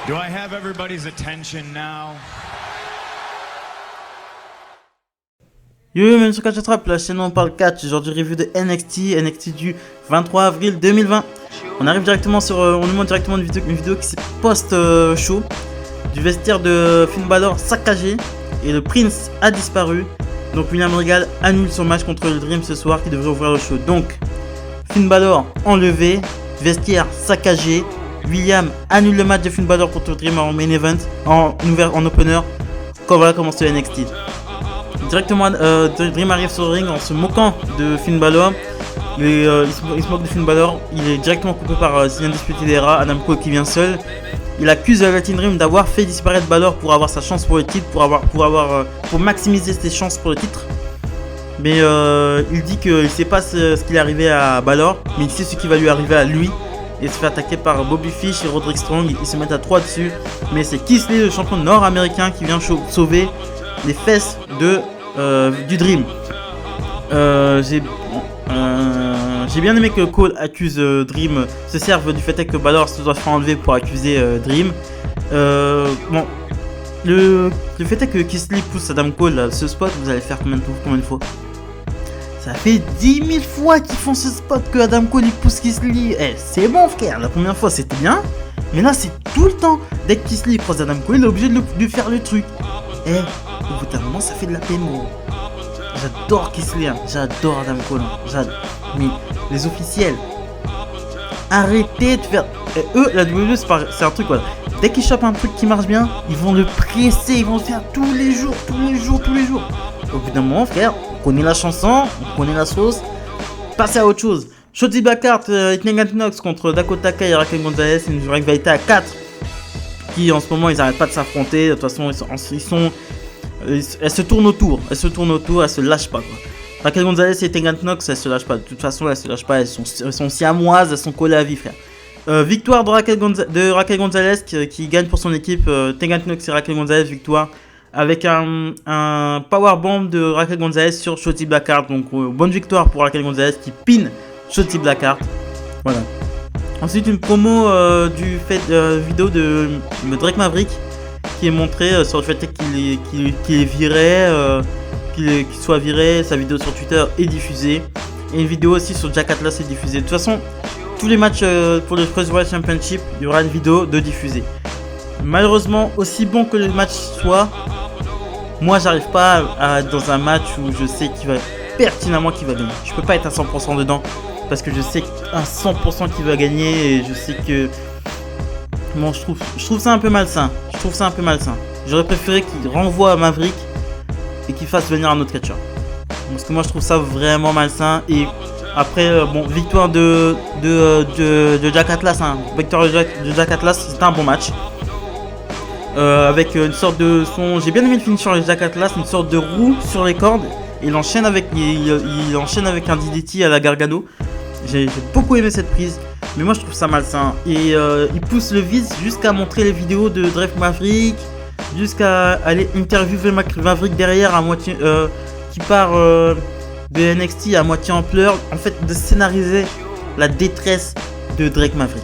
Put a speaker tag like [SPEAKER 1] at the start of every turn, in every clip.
[SPEAKER 1] Do I have everybody's attention now?
[SPEAKER 2] Yo, même sur Catch Attrape, la chaîne où on parle catch, aujourd'hui review de NXT du 23 avril 2020. On arrive directement sur, on nous montre directement une vidéo qui c'est post-show du vestiaire de Finn Balor saccagé et le Prince a disparu. Donc William Regal annule son match contre le Dream ce soir qui devrait ouvrir le show. Donc Finn Balor enlevé, vestiaire saccagé. William annule le match de Finn Balor contre le Dream en main event, en opener. Voilà comment c'est NXT. Directement, Dream arrive sur le ring en se moquant de Finn Balor. Il se moque de Finn Balor. Il est directement coupé par The Undisputed Era, Adam Cole qui vient seul. Il accuse Velveteen Dream d'avoir fait disparaître Balor pour avoir sa chance pour le titre, pour maximiser ses chances pour le titre. Mais il dit qu'il ne sait pas ce qui est arrivé à Balor, mais il sait ce qui va lui arriver à lui. Il se fait attaquer par Bobby Fish et Roderick Strong. Ils se mettent à 3 dessus. Mais c'est Keith Lee, le champion nord-américain, qui vient sauver les fesses du Dream. J'ai bien aimé que Cole accuse Dream, se serve du fait que Balor se doit faire enlever pour accuser Dream. Bon, le fait est que Keith Lee pousse Adam Cole ce spot, vous allez faire combien de fois? Ça fait 10 000 fois qu'ils font ce spot que Adam Cole il pousse Keith Lee. C'est bon frère, la première fois c'était bien, mais là c'est tout le temps. Dès que Keith Lee croise Adam Cole, il est obligé de faire le truc. Au bout d'un moment ça fait de la peine gros. J'adore Keith Lee, j'adore Adam Cole, mais les officiels, arrêtez de faire... eux, la WWE c'est un truc voilà. Dès qu'ils chopent un truc qui marche bien, ils vont le presser, ils vont le faire tous les jours. Au bout d'un moment frère, on connaît la chanson, on connaît la sauce, passez à autre chose. Shotzi Blackheart et Tegan Nox contre Dakota Kai et Raquel Gonzalez, une rivalité à 4 qui en ce moment ils arrêtent pas de s'affronter. De toute façon elles se tournent autour, elles se lâchent pas quoi. Raquel Gonzalez et Tegan Nox, elles se lâchent pas. De toute façon, elles se lâchent pas. Elles sont siamoises, elles sont collées à vie, frère. Victoire de Raquel Gonzalez qui gagne pour son équipe. Tegan Nox et Raquel Gonzalez, victoire avec un powerbomb de Raquel Gonzalez sur Shotzi Blackheart. Donc bonne victoire pour Raquel Gonzalez qui pin Shotzi Blackheart. Voilà. Ensuite une promo vidéo de Drake Maverick qui est montré sur le fait qu'il est viré. Qu'il soit viré, sa vidéo sur Twitter est diffusée. Et une vidéo aussi sur Jack Atlas est diffusée. De toute façon, tous les matchs pour le Cruiserweight Championship, il y aura une vidéo de diffusée. Malheureusement, aussi bon que le match soit, moi j'arrive pas à être dans un match où je sais pertinemment qui va gagner. Je peux pas être à 100% dedans parce que je sais à 100% qui va gagner et je sais que... Bon, je trouve ça un peu malsain. J'aurais préféré qu'il renvoie à Maverick et qu'il fasse venir un autre catcheur. Parce que moi je trouve ça vraiment malsain. Et après, victoire de Jack Atlas. Victoire de Jack Atlas, c'était un bon match. Avec une sorte de son. J'ai bien aimé le finisher de Jack Atlas, une sorte de roue sur les cordes. Et il enchaîne avec un DDT à la Gargano. J'ai beaucoup aimé cette prise. Mais moi je trouve ça malsain. Et il pousse le vice jusqu'à montrer les vidéos de Drake Maverick. Jusqu'à aller interviewer Maverick derrière à moitié qui part de NXT à moitié en pleurs, en fait de scénariser la détresse de Drake Maverick.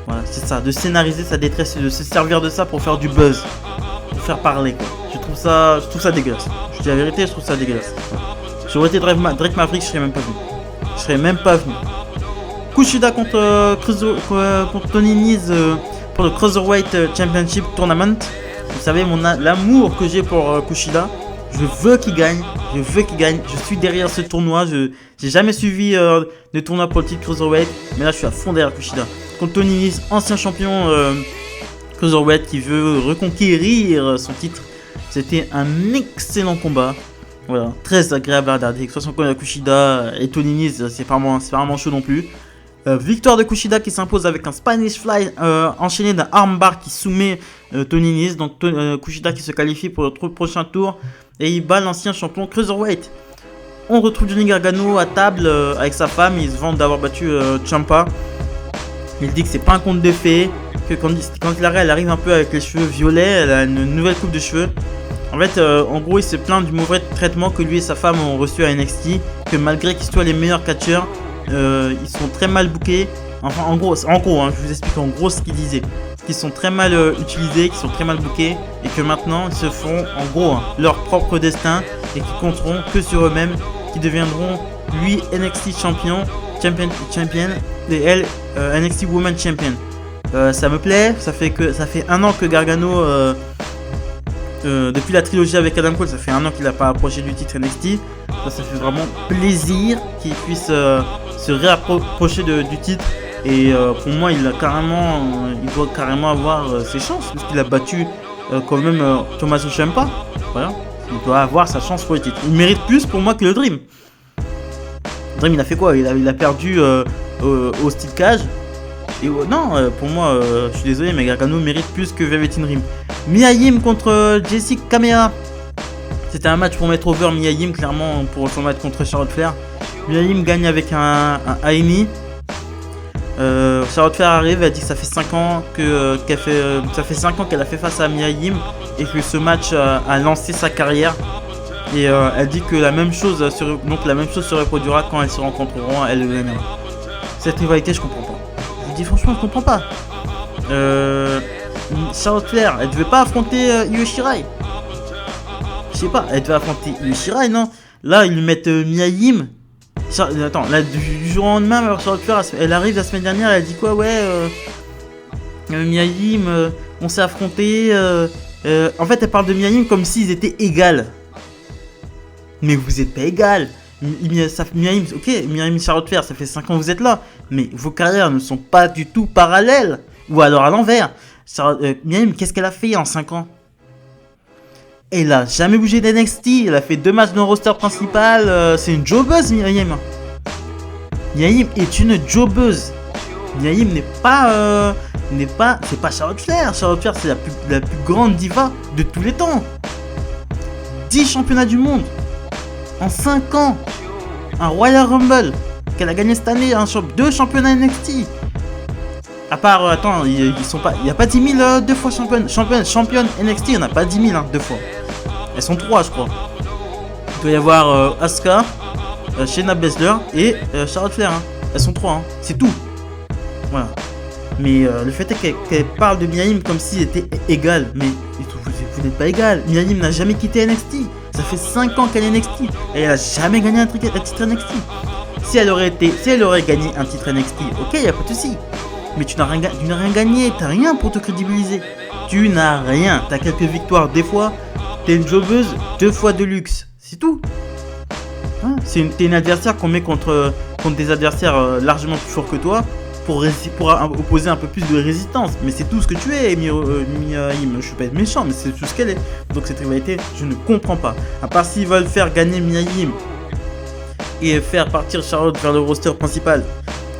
[SPEAKER 2] Voilà, c'est ça, de scénariser sa détresse et de se servir de ça pour faire du buzz, pour faire parler quoi. Je trouve ça dégueulasse. Je dis la vérité, je trouve ça dégueulasse. J'aurais été Drake Maverick, je serais même pas venu. Kushida contre Tony Nese pour le Cruiserweight Championship Tournament. Vous savez l'amour que j'ai pour Kushida. Je veux qu'il gagne. Je suis derrière ce tournoi. J'ai jamais suivi de tournoi pour le titre Cruiserweight. Mais là je suis à fond derrière Kushida. Contre Tony Nese, ancien champion Cruiserweight qui veut reconquérir son titre. C'était un excellent combat. Voilà, très agréable à regarder. Que ce soit contre Kushida et Tony Nese, c'est vraiment chaud non plus. Victoire de Kushida qui s'impose avec un Spanish Fly enchaîné d'un armbar qui soumet Tony Nese. Donc Kushida qui se qualifie pour le prochain tour et il bat l'ancien champion Cruiserweight. On retrouve Johnny Gargano à table avec sa femme. Ils se vantent d'avoir battu Ciampa. Il dit que c'est pas un conte de fées, que quand elle arrive un peu avec les cheveux violets, elle a une nouvelle coupe de cheveux. En fait, en gros, il se plaint du mauvais traitement que lui et sa femme ont reçu à NXT, que malgré qu'ils soient les meilleurs catcheurs, ils sont très mal bookés. Enfin, en gros, hein, je vous explique en gros ce qu'il disait. qui sont très mal utilisés, qui sont très mal bookés, et que maintenant ils se font en gros leur propre destin et qui compteront que sur eux-mêmes, qui deviendront lui NXT champion et elle NXT Women Champion. Ça me plaît, ça fait 1 an que Gargano depuis la trilogie avec Adam Cole, ça fait 1 an qu'il n'a pas approché du titre NXT. Ça fait vraiment plaisir qu'il puisse se réapprocher du titre. Et pour moi, il doit carrément avoir ses chances, parce qu'il a battu quand même Tommaso Ciampa. Voilà, il doit avoir sa chance pour le titre. Il mérite plus pour moi que le Dream. Dream, il a fait quoi? Il a perdu au Steel Cage. Et non, pour moi, je suis désolé, mais Gargano mérite plus que Velveteen Dream. Mia Yim contre Jessi Kamea. C'était un match pour mettre over Mia Yim, clairement, pour son match contre Charlotte Flair. Mia Yim gagne avec un AMI. Charlotte Flair arrive, elle dit que ça fait 5 ans qu'elle a fait face à Mia Yim et que ce match a lancé sa carrière. Et elle dit que la même chose se reproduira quand elles se rencontreront, elle le gagnera. Cette rivalité, je comprends pas. Je vous dis franchement, je comprends pas. Charlotte Flair, elle devait pas affronter Io Shirai. Je sais pas, elle devait affronter Io Shirai, non? Là, ils lui mettent Mia Yim. Attends, là, du jour au lendemain, alors Charlotte Flair, elle arrive la semaine dernière, elle dit quoi? Ouais, Mia Yim, on s'est affronté. En fait, elle parle de Mia Yim comme s'ils étaient égales. Mais vous êtes pas égales. Mia Yim, ok, Mia Yim, Charlotte Flair, ça fait 5 ans que vous êtes là. Mais vos carrières ne sont pas du tout parallèles. Ou alors à l'envers. Mia Yim, qu'est-ce qu'elle a fait en 5 ans? Elle a jamais bougé d'NXT. Elle a fait 2 matchs dans le roster principal. C'est une jobbeuse, Mia Yim. Mia Yim est une jobbeuse. Mia Yim c'est pas Charlotte Flair. Charlotte Flair, c'est la plus grande diva de tous les temps. 10 championnats du monde en 5 ans. Un Royal Rumble qu'elle a gagné cette année. 2 championnats NXT. À part, attends, il n'y a pas 10 000 2 fois championne NXT, il n'y en a pas 10 000 2 fois. Elles sont 3, je crois. Il doit y avoir Asuka, Shayna Baszler et Charlotte Flair. Elles sont 3, c'est tout. Voilà. Mais le fait est qu'elle parle de Mia Yim comme si elle était égale. Mais vous n'êtes pas égal. Mia Yim n'a jamais quitté NXT. Ça fait 5 ans qu'elle est NXT. Et elle n'a jamais gagné un titre NXT. Si elle aurait gagné un titre NXT, ok, il n'y a pas de souci. Mais tu n'as rien gagné, t'as rien pour te crédibiliser. Tu n'as rien, t'as quelques victoires des fois, t'es une jobbeuse 2 fois de luxe, c'est tout. Hein, t'es une adversaire qu'on met contre des adversaires largement plus forts que toi pour opposer un peu plus de résistance. Mais c'est tout ce que tu es, Mia Yim. Je suis pas méchant, mais c'est tout ce qu'elle est. Donc cette rivalité, je ne comprends pas. À part s'ils veulent faire gagner Mia Yim et faire partir Charlotte vers le roster principal.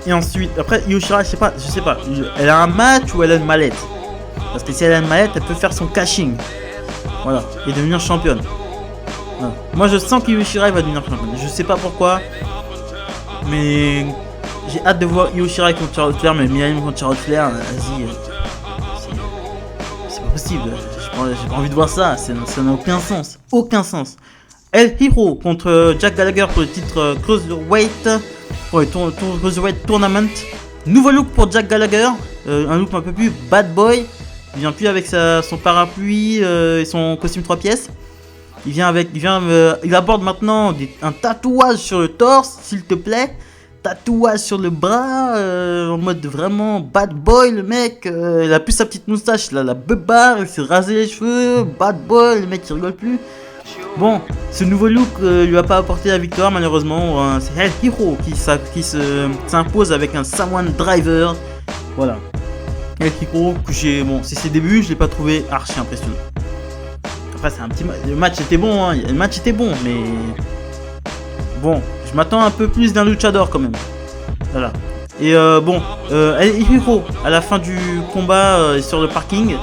[SPEAKER 2] Et ensuite, après, Io Shirai, je sais pas, elle a un match ou elle a une mallette? Parce que si elle a une mallette, elle peut faire son cashing. Voilà, et devenir championne. Voilà. Moi, je sens que Io Shirai va devenir championne. Je sais pas pourquoi, mais j'ai hâte de voir Io Shirai contre Charlotte Flair, mais Mia Yim contre Charlotte Flair, vas-y, c'est pas possible. J'ai pas envie de voir ça, ça n'a aucun sens. Aucun sens. El Hero contre Jack Gallagher pour le titre Cruiserweight. Pour le Cruiserweight Tournament. Nouveau look pour Jack Gallagher. Un look un peu plus bad boy. Il vient plus avec son parapluie et son costume 3 pièces. Il aborde maintenant un tatouage sur le torse, s'il te plaît. Tatouage sur le bras. En mode vraiment bad boy, le mec. Il a plus sa petite moustache, là, la beubare. Il s'est rasé les cheveux. Bad boy, le mec qui rigole plus. Bon, ce nouveau look lui a pas apporté la victoire malheureusement. C'est El Hero qui s'impose avec un Samoan Driver. Voilà. El Hero que c'est ses débuts, je l'ai pas trouvé archi impressionnant. Après c'est un petit le match était bon, le match était bon, mais bon, je m'attends un peu plus d'un luchador quand même. Voilà. Et El Hero à la fin du combat sur le parking.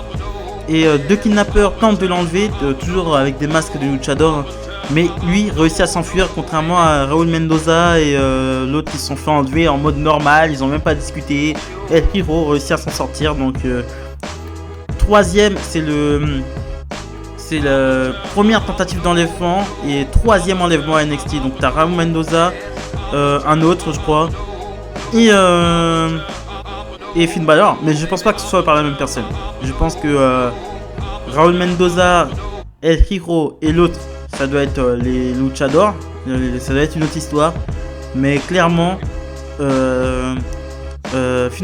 [SPEAKER 2] Et 2 kidnappeurs tentent de l'enlever, toujours avec des masques de luchador. Mais lui réussit à s'enfuir, contrairement à Raúl Mendoza et l'autre qui se sont fait enlever en mode normal. Ils ont même pas discuté. El Hero réussit à s'en sortir. Donc 3ème, c'est la première tentative d'enlèvement et 3ème enlèvement à NXT. Donc t'as Raúl Mendoza, un autre je crois. Et et Finn Balor, mais je pense pas que ce soit par la même personne. Je pense que Raúl Mendoza, El Hijo et l'autre, ça doit être les Luchadors, ça doit être une autre histoire, mais clairement, Finn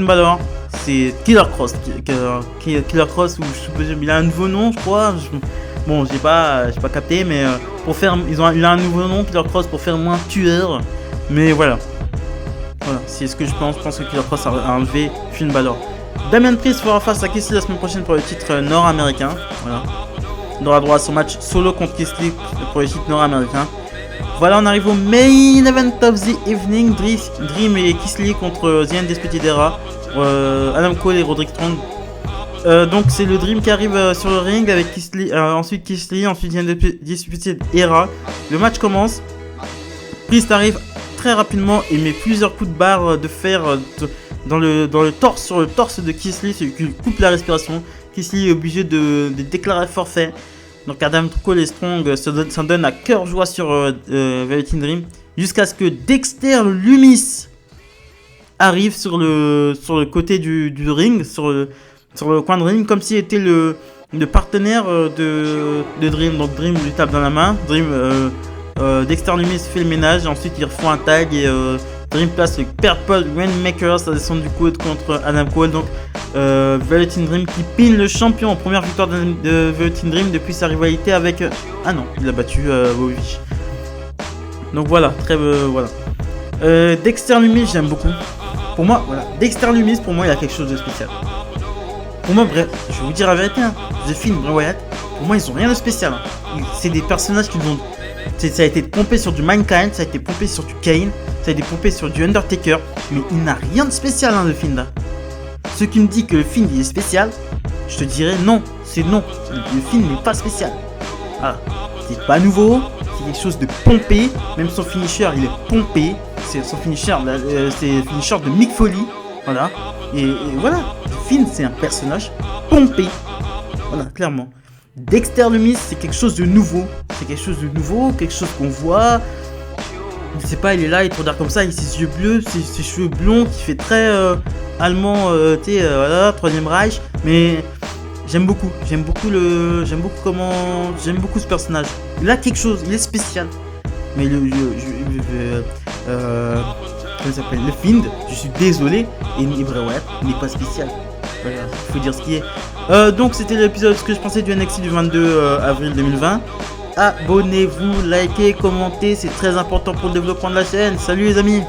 [SPEAKER 2] Balor, c'est Killer Cross, Killer Cross, ou il a un nouveau nom, je crois. Bon, j'ai pas capté, mais pour faire, il a un nouveau nom, Killer Cross, pour faire moins tueur. Mais voilà, c'est ce que je pense. Je pense que Killer Cross a enlevé Finn Balor. Damian Priest fera face à Keith Lee la semaine prochaine pour le titre nord-américain. Voilà, il aura droit à son match solo contre Keith Lee pour le titre nord-américain. Voilà, on arrive au main event of the evening. Dream et Keith Lee contre The Undisputed Era, Adam Cole et Roderick Strong. Donc c'est le Dream qui arrive sur le ring avec Keith Lee, ensuite Keith Lee, ensuite The Undisputed Era. Le match commence. Priest arrive très rapidement et met plusieurs coups de barre de fer dans le torse, sur le torse de Keith Lee, ce qui lui coupe la respiration. Keith Lee est obligé de déclarer forfait. Donc Adam Cole et Strong s'en donnent à cœur joie sur Velveteen Dream, jusqu'à ce que Dexter Lumis arrive sur le côté du ring, sur le coin de ring, comme s'il était le partenaire de Dream. Donc Dream lui tape dans la main, Dexter Lumis fait le ménage, ensuite ils refont un tag et Dream place le Purple Rainmaker, ça descend du coude contre Adam Cole. Donc Velveteen Dream qui pin le champion en première victoire de Velveteen Dream depuis sa rivalité avec... ah non, il a battu Bobby. Donc voilà, voilà. Dexter Lumis, j'aime beaucoup. Pour moi, voilà, Dexter Lumis, pour moi, il a quelque chose de spécial. Pour moi, bref, je vais vous dire la vérité, hein. The Fiend, Bray Wyatt, pour moi, ils ont rien de spécial. Hein. C'est des personnages qui ont... Ça a été pompé sur du Mankind, ça a été pompé sur du Kane, ça a été pompé sur du Undertaker, mais il n'a rien de spécial, hein, le Fiend. Hein. Ceux qui me disent que le Fiend il est spécial, je te dirais non, c'est non. Le Fiend n'est pas spécial. Voilà. C'est pas nouveau, c'est quelque chose de pompé, même son finisher il est pompé, c'est son finisher, c'est le finisher de Mick Foley, voilà. Et voilà, le Fiend c'est un personnage pompé, voilà, clairement. Dexter Lumis c'est quelque chose de nouveau, quelque chose qu'on voit. Je sais pas, il est là, il te regarde comme ça, il a ses yeux bleus, ses cheveux blonds, qui fait très allemand, voilà, Troisième Reich. Mais j'aime beaucoup ce personnage. Il a quelque chose, il est spécial. Mais comment il s'appelle, le Fiend, je suis désolé, et Bray Wyatt n'est pas spécial. Voilà, il faut dire ce qui est. Donc c'était l'épisode ce que je pensais du NXT du 22 avril 2020. Abonnez-vous, likez, commentez, c'est très important pour le développement de la chaîne. Salut les amis!